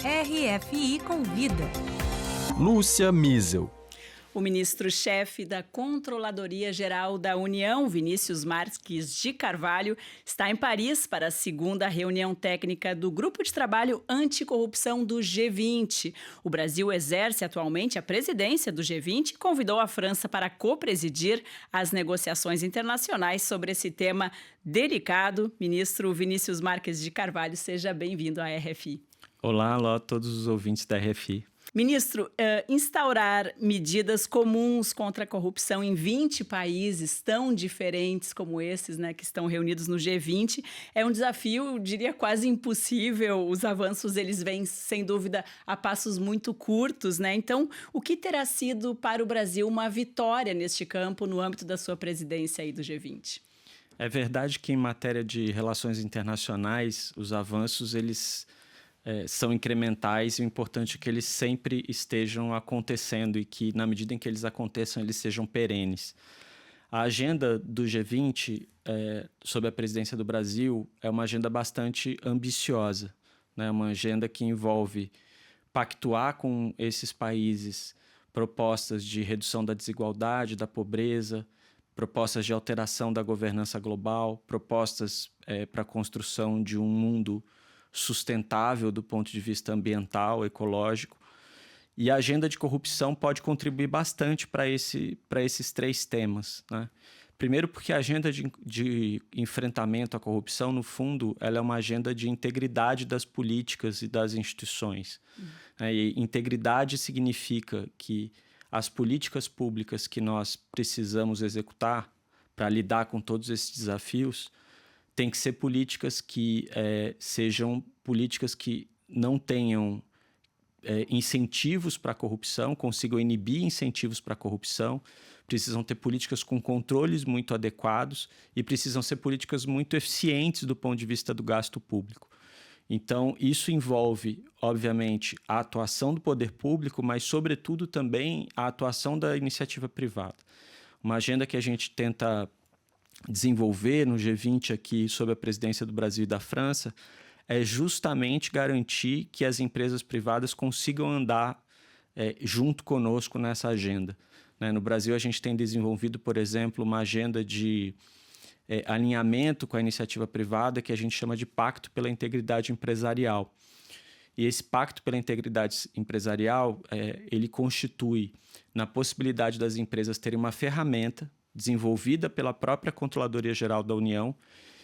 RFI Convida. Lúcia Miesel. O ministro-chefe da Controladoria Geral da União, Vinícius Marques de Carvalho, está em Paris para a segunda reunião técnica do Grupo de Trabalho Anticorrupção do G20. O Brasil exerce atualmente a presidência do G20 e convidou a França para co-presidir as negociações internacionais sobre esse tema delicado. Ministro Vinícius Marques de Carvalho, seja bem-vindo à RFI. Olá a todos os ouvintes da RFI. Ministro, instaurar medidas comuns contra a corrupção em 20 países tão diferentes como esses, né, que estão reunidos no G20, é um desafio, eu diria, quase impossível. Os avanços, eles vêm, sem dúvida, a passos muito curtos, né? Então, o que terá sido para o Brasil uma vitória neste campo no âmbito da sua presidência aí do G20? É verdade que em matéria de relações internacionais, os avanços, eles são incrementais e o importante é que eles sempre estejam acontecendo e que, na medida em que eles aconteçam, eles sejam perenes. A agenda do G20, sob a presidência do Brasil, é uma agenda bastante ambiciosa, né? Uma agenda que envolve pactuar com esses países propostas de redução da desigualdade, da pobreza, propostas de alteração da governança global, propostas para a construção de um mundo sustentável do ponto de vista ambiental, ecológico. E a agenda de corrupção pode contribuir bastante para esses três temas, né? Primeiro porque a agenda de enfrentamento à corrupção, no fundo, ela é uma agenda de integridade das políticas e das instituições. E integridade significa que as políticas públicas que nós precisamos executar para lidar com todos esses desafios tem que ser políticas que sejam políticas que não tenham incentivos para a corrupção, consigam inibir incentivos para a corrupção, precisam ter políticas com controles muito adequados e precisam ser políticas muito eficientes do ponto de vista do gasto público. Então, isso envolve, obviamente, a atuação do poder público, mas, sobretudo, também a atuação da iniciativa privada. Uma agenda que a gente tenta desenvolver no G20 aqui, sob a presidência do Brasil e da França, é justamente garantir que as empresas privadas consigam andar junto conosco nessa agenda, né? No Brasil, a gente tem desenvolvido, por exemplo, uma agenda de alinhamento com a iniciativa privada que a gente chama de Pacto pela Integridade Empresarial. E esse Pacto pela Integridade Empresarial, ele constitui na possibilidade das empresas terem uma ferramenta desenvolvida pela própria Controladoria Geral da União,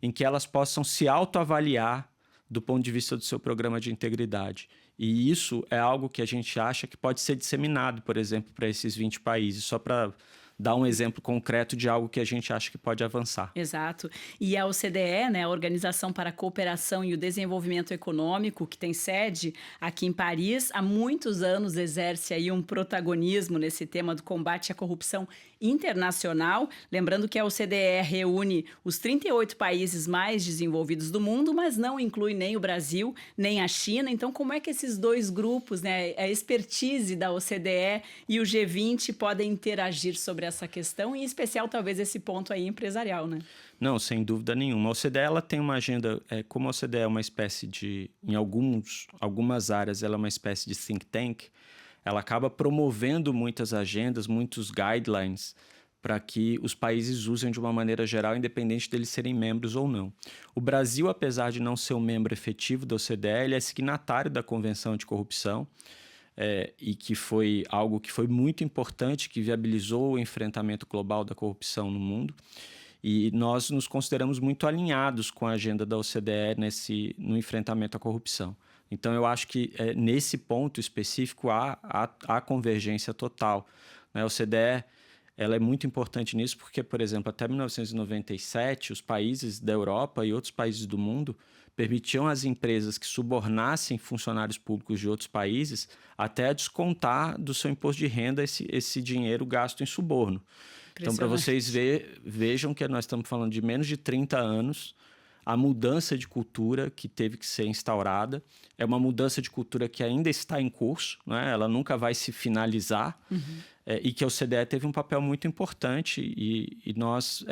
em que elas possam se autoavaliar do ponto de vista do seu programa de integridade. E isso é algo que a gente acha que pode ser disseminado, por exemplo, para esses 20 países, só para dar um exemplo concreto de algo que a gente acha que pode avançar. Exato. E a OCDE, né, a Organização para a Cooperação e o Desenvolvimento Econômico, que tem sede aqui em Paris, há muitos anos exerce aí um protagonismo nesse tema do combate à corrupção internacional. Lembrando que a OCDE reúne os 38 países mais desenvolvidos do mundo, mas não inclui nem o Brasil, nem a China. Então, como é que esses dois grupos, né, a expertise da OCDE e o G20 podem interagir sobre essa questão, em especial talvez esse ponto aí empresarial, né? Não, sem dúvida nenhuma. A OCDE ela tem uma agenda, como a OCDE é uma espécie de, em algumas áreas, ela é uma espécie de think tank, ela acaba promovendo muitas agendas, muitos guidelines para que os países usem de uma maneira geral, independente deles serem membros ou não. O Brasil, apesar de não ser um membro efetivo da OCDE, ele é signatário da Convenção Anticorrupção, e que foi algo que foi muito importante, que viabilizou o enfrentamento global da corrupção no mundo. E nós nos consideramos muito alinhados com a agenda da OCDE no enfrentamento à corrupção. Então, eu acho que nesse ponto específico há convergência total, né? A OCDE ela é muito importante nisso porque, por exemplo, até 1997, os países da Europa e outros países do mundo permitiam às empresas que subornassem funcionários públicos de outros países até descontar do seu imposto de renda esse dinheiro gasto em suborno. Então, para vocês vejam que nós estamos falando de menos de 30 anos, a mudança de cultura que teve que ser instaurada é uma mudança de cultura que ainda está em curso, né? Ela nunca vai se finalizar, e que a OCDE teve um papel muito importante e nós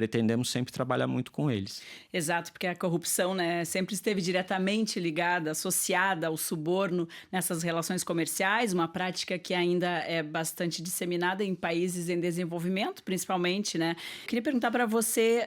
pretendemos sempre trabalhar muito com eles. Exato, porque a corrupção, né, sempre esteve diretamente ligada, associada ao suborno nessas relações comerciais, uma prática que ainda é bastante disseminada em países em desenvolvimento, principalmente, né? Queria perguntar para você,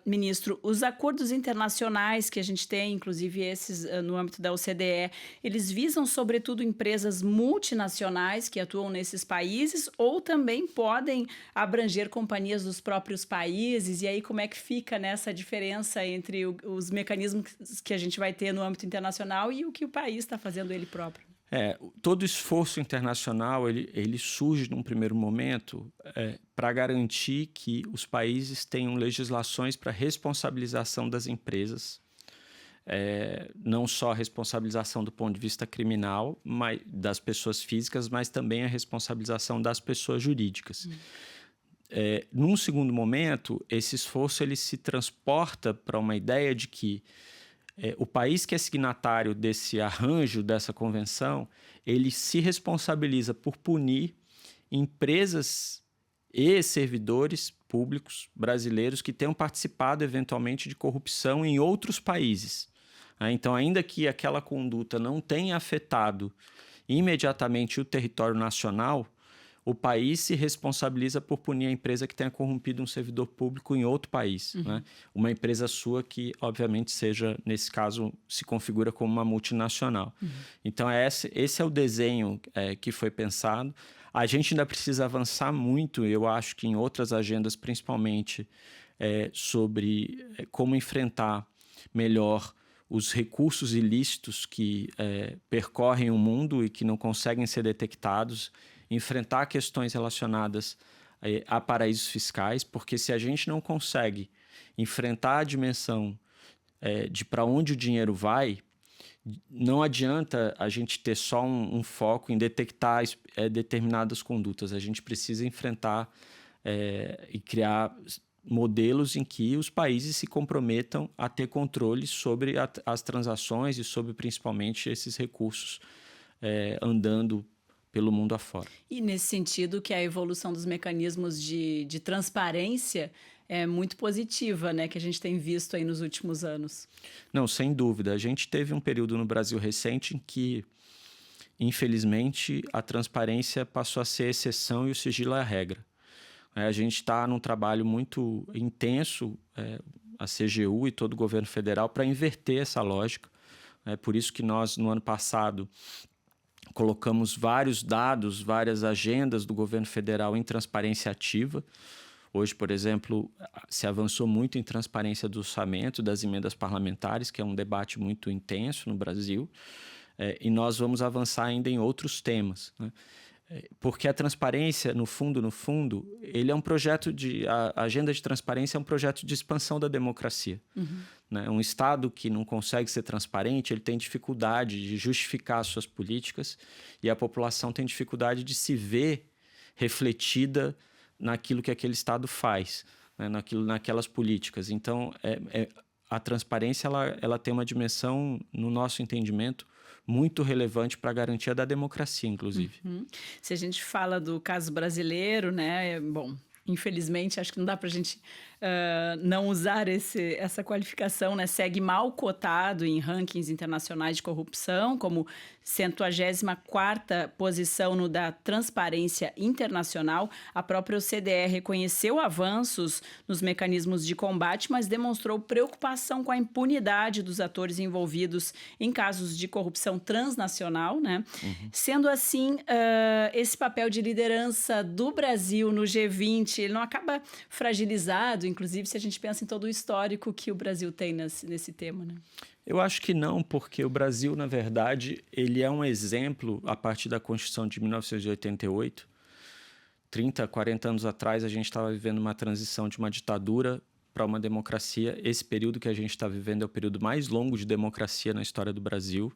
ministro, os acordos internacionais que a gente tem, inclusive esses no âmbito da OCDE, eles visam, sobretudo, empresas multinacionais que atuam nesses países ou também podem abranger companhias dos próprios países? E aí, como é que fica nessa diferença entre os mecanismos que a gente vai ter no âmbito internacional e o que o país está fazendo ele próprio? Todo esforço internacional ele surge num primeiro momento para garantir que os países tenham legislações para responsabilização das empresas, não só a responsabilização do ponto de vista criminal das pessoas físicas, mas também a responsabilização das pessoas jurídicas. Num segundo momento, esse esforço ele se transporta para uma ideia de que o país que é signatário desse arranjo, dessa convenção, ele se responsabiliza por punir empresas e servidores públicos brasileiros que tenham participado eventualmente de corrupção em outros países. Então, ainda que aquela conduta não tenha afetado imediatamente o território nacional, o país se responsabiliza por punir a empresa que tenha corrompido um servidor público em outro país. Né? Uma empresa sua que, obviamente, seja, nesse caso, se configura como uma multinacional. Então, esse é o desenho que foi pensado. A gente ainda precisa avançar muito, eu acho que em outras agendas, principalmente, sobre como enfrentar melhor os recursos ilícitos que percorrem o mundo e que não conseguem ser detectados, enfrentar questões relacionadas a paraísos fiscais, porque se a gente não consegue enfrentar a dimensão de para onde o dinheiro vai, não adianta a gente ter só um foco em detectar determinadas condutas. A gente precisa enfrentar e criar modelos em que os países se comprometam a ter controle sobre as transações e sobre, principalmente, esses recursos andando pelo mundo afora. E nesse sentido que a evolução dos mecanismos de transparência é muito positiva, né, que a gente tem visto aí nos últimos anos. Não, sem dúvida. A gente teve um período no Brasil recente em que, infelizmente, a transparência passou a ser a exceção e o sigilo é a regra. A gente está num trabalho muito intenso, a CGU e todo o governo federal, para inverter essa lógica. É por isso que nós, no ano passado, colocamos vários dados, várias agendas do governo federal em transparência ativa. Hoje, por exemplo, se avançou muito em transparência do orçamento, das emendas parlamentares, que é um debate muito intenso no Brasil, e nós vamos avançar ainda em outros temas, né? Porque a transparência, no fundo, ele é um projeto a agenda de transparência é um projeto de expansão da democracia. Né? Um Estado que não consegue ser transparente, ele tem dificuldade de justificar suas políticas e a população tem dificuldade de se ver refletida naquilo que aquele Estado faz, né? Naquelas políticas. Então, a transparência ela tem uma dimensão, no nosso entendimento, muito relevante para a garantia da democracia, inclusive. Se a gente fala do caso brasileiro, né, bom, infelizmente, acho que não dá para a gente não usar essa qualificação, né? Segue mal cotado em rankings internacionais de corrupção, como 124ª posição no da Transparência Internacional. A própria OCDE reconheceu avanços nos mecanismos de combate, mas demonstrou preocupação com a impunidade dos atores envolvidos em casos de corrupção transnacional, né? Sendo assim, esse papel de liderança do Brasil no G20, ele não acaba fragilizado, inclusive se a gente pensa em todo o histórico que o Brasil tem nesse tema, né? Eu acho que não, porque o Brasil, na verdade, ele é um exemplo a partir da Constituição de 1988. 30, 40 anos atrás, a gente estava vivendo uma transição de uma ditadura para uma democracia. Esse período que a gente está vivendo é o período mais longo de democracia na história do Brasil,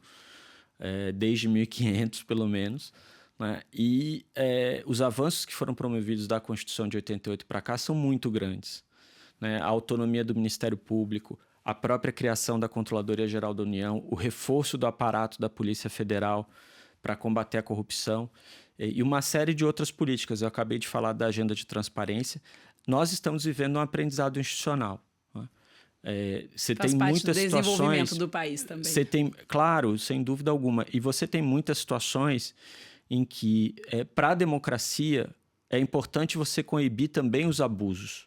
desde 1500, pelo menos. Né? E os avanços que foram promovidos da Constituição de 88 para cá são muito grandes. Né? A autonomia do Ministério Público, a própria criação da Controladoria Geral da União, o reforço do aparato da Polícia Federal para combater a corrupção e uma série de outras políticas. Eu acabei de falar da agenda de transparência. nós estamos vivendo um aprendizado institucional. Né? Você Faz tem parte muitas do desenvolvimento situações, do país também. você tem, claro, sem dúvida alguma, e você tem muitas situações em que, para a democracia, é importante você coibir também os abusos.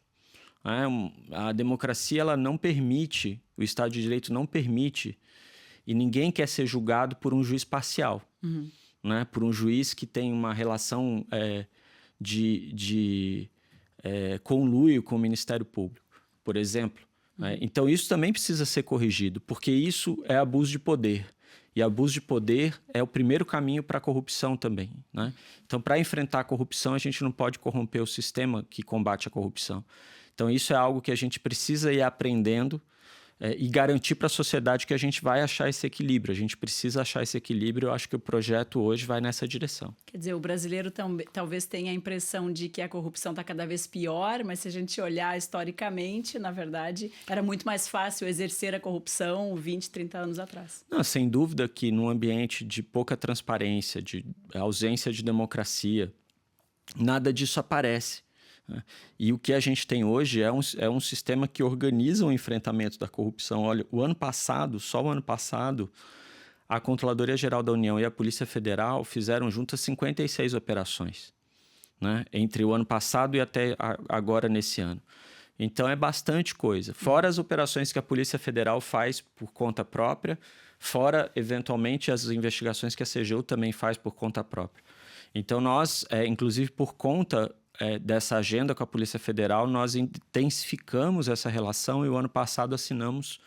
A democracia ela não permite, o Estado de Direito não permite, e ninguém quer ser julgado por um juiz parcial, né? Por um juiz que tem uma relação de conluio com o Ministério Público, por exemplo. Né? Então, isso também precisa ser corrigido, porque isso é abuso de poder. E abuso de poder é o primeiro caminho para a corrupção também. Né? Então, para enfrentar a corrupção, a gente não pode corromper o sistema que combate a corrupção. Então, isso é algo que a gente precisa ir aprendendo e garantir para a sociedade que a gente vai achar esse equilíbrio. A gente precisa achar esse equilíbrio. Eu acho que o projeto hoje vai nessa direção. Quer dizer, o brasileiro talvez tenha a impressão de que a corrupção está cada vez pior, mas se a gente olhar historicamente, na verdade, era muito mais fácil exercer a corrupção 20, 30 anos atrás. Não, sem dúvida que num ambiente de pouca transparência, de ausência de democracia, nada disso aparece. E o que a gente tem hoje é um sistema que organiza o enfrentamento da corrupção. Olha, só o ano passado, a Controladoria Geral da União e a Polícia Federal fizeram juntas 56 operações, né? Entre o ano passado e até agora nesse ano. Então, é bastante coisa. Fora as operações que a Polícia Federal faz por conta própria, fora, eventualmente, as investigações que a CGU também faz por conta própria. Então, nós, inclusive por conta dessa agenda com a Polícia Federal, nós intensificamos essa relação e o ano passado assinamos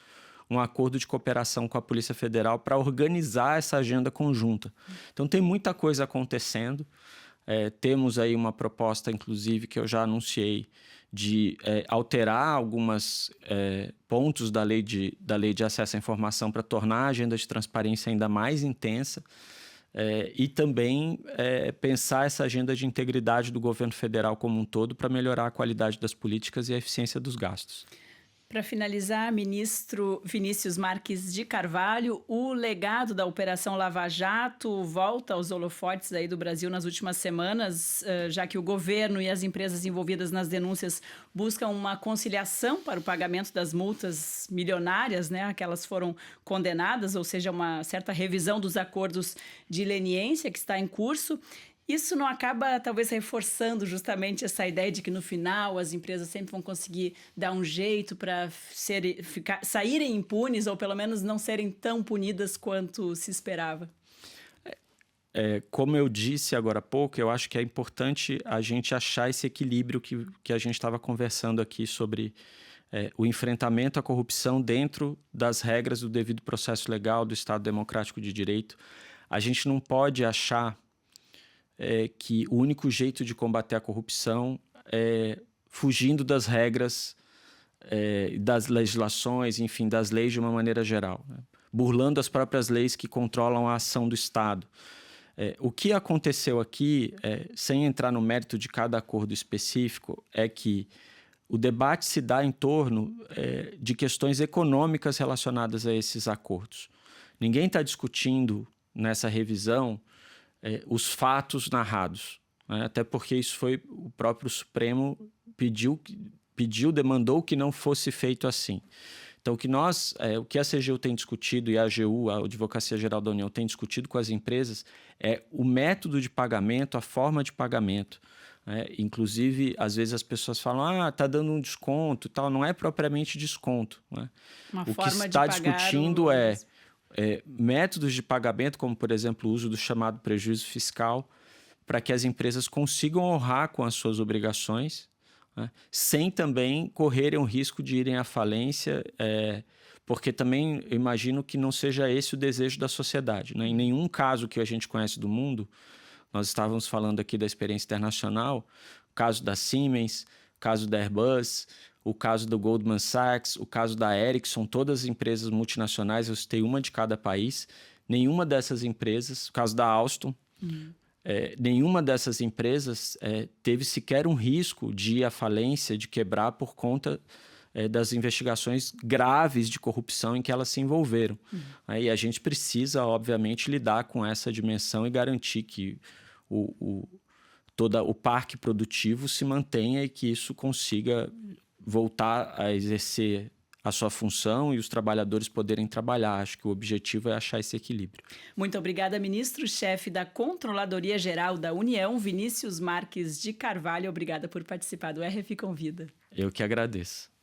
um acordo de cooperação com a Polícia Federal para organizar essa agenda conjunta. Então, tem muita coisa acontecendo. Temos aí uma proposta, inclusive, que eu já anunciei, de alterar alguns pontos da lei de acesso à informação para tornar a agenda de transparência ainda mais intensa. E também pensar essa agenda de integridade do governo federal como um todo para melhorar a qualidade das políticas e a eficiência dos gastos. Para finalizar, ministro Vinícius Marques de Carvalho, o legado da Operação Lava Jato volta aos holofotes aí do Brasil nas últimas semanas, já que o governo e as empresas envolvidas nas denúncias buscam uma conciliação para o pagamento das multas milionárias, né, que elas foram condenadas, ou seja, uma certa revisão dos acordos de leniência que está em curso. Isso não acaba, talvez, reforçando justamente essa ideia de que, no final, as empresas sempre vão conseguir dar um jeito para saírem impunes ou, pelo menos, não serem tão punidas quanto se esperava? Como eu disse agora há pouco, eu acho que é importante a gente achar esse equilíbrio que a gente estava conversando aqui sobre o enfrentamento à corrupção dentro das regras do devido processo legal, do Estado Democrático de Direito. A gente não pode achar que o único jeito de combater a corrupção é fugindo das regras, das legislações, enfim, das leis de uma maneira geral, né? Burlando as próprias leis que controlam a ação do Estado. O que aconteceu aqui, sem entrar no mérito de cada acordo específico, é que o debate se dá em torno de questões econômicas relacionadas a esses acordos. Ninguém está discutindo nessa revisão os fatos narrados, né? Até porque isso foi o próprio Supremo demandou que não fosse feito assim. Então, o que a CGU tem discutido e a AGU, a Advocacia Geral da União, tem discutido com as empresas é o método de pagamento, a forma de pagamento. Inclusive, às vezes as pessoas falam, está dando um desconto e tal. Não é propriamente desconto, né? O que se está discutindo métodos de pagamento, como, por exemplo, o uso do chamado prejuízo fiscal, para que as empresas consigam honrar com as suas obrigações, né, sem também correrem o risco de irem à falência, porque também eu imagino que não seja esse o desejo da sociedade, né? Em nenhum caso que a gente conhece do mundo, nós estávamos falando aqui da experiência internacional, o caso da Siemens, o caso da Airbus, o caso do Goldman Sachs, o caso da Ericsson, todas as empresas multinacionais, eu citei uma de cada país, nenhuma dessas empresas, o caso da Alstom, nenhuma dessas empresas teve sequer um risco de ir à falência, de quebrar por conta das investigações graves de corrupção em que elas se envolveram. E a gente precisa, obviamente, lidar com essa dimensão e garantir que todo o parque produtivo se mantenha e que isso consiga voltar a exercer a sua função e os trabalhadores poderem trabalhar. Acho que o objetivo é achar esse equilíbrio. Muito obrigada, ministro-chefe da Controladoria Geral da União, Vinícius Marques de Carvalho. Obrigada por participar do RF Convida. Eu que agradeço.